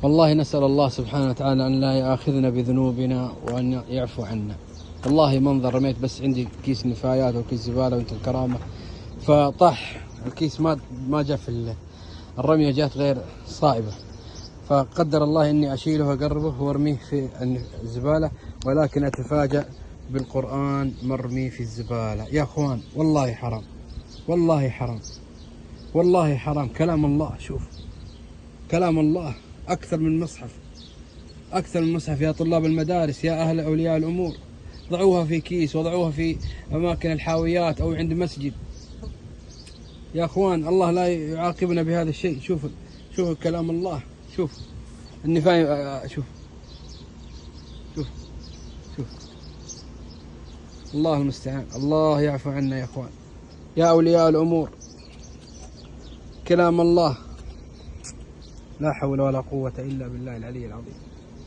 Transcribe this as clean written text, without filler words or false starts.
والله نسأل الله سبحانه وتعالى أن لا يؤاخذنا بذنوبنا وأن يعفو عنا. والله منظر رميت بس عندي كيس نفايات وكيس زبالة وانت الكرامة، فطاح الكيس ما جاء في الرمية، جات غير صائبة، فقدر الله إني أشيله وأقربه وأرميه في الزبالة، ولكن أتفاجأ بالقرآن مرمي في الزبالة. يا أخوان والله حرام، والله حرام، والله حرام. كلام الله، شوف كلام الله أكثر من مصحف، أكثر من مصحف. يا طلاب المدارس، يا أهل أولياء الأمور، ضعوها في كيس وضعوها في أماكن الحاويات أو عند مسجد. يا أخوان الله لا يعاقبنا بهذا الشيء. شوف كلام الله، شوف النفاية، شوف الله المستعان. الله يعفو عنا يا أخوان، يا أولياء الأمور. كلام الله، لا حول ولا قوة إلا بالله العلي العظيم.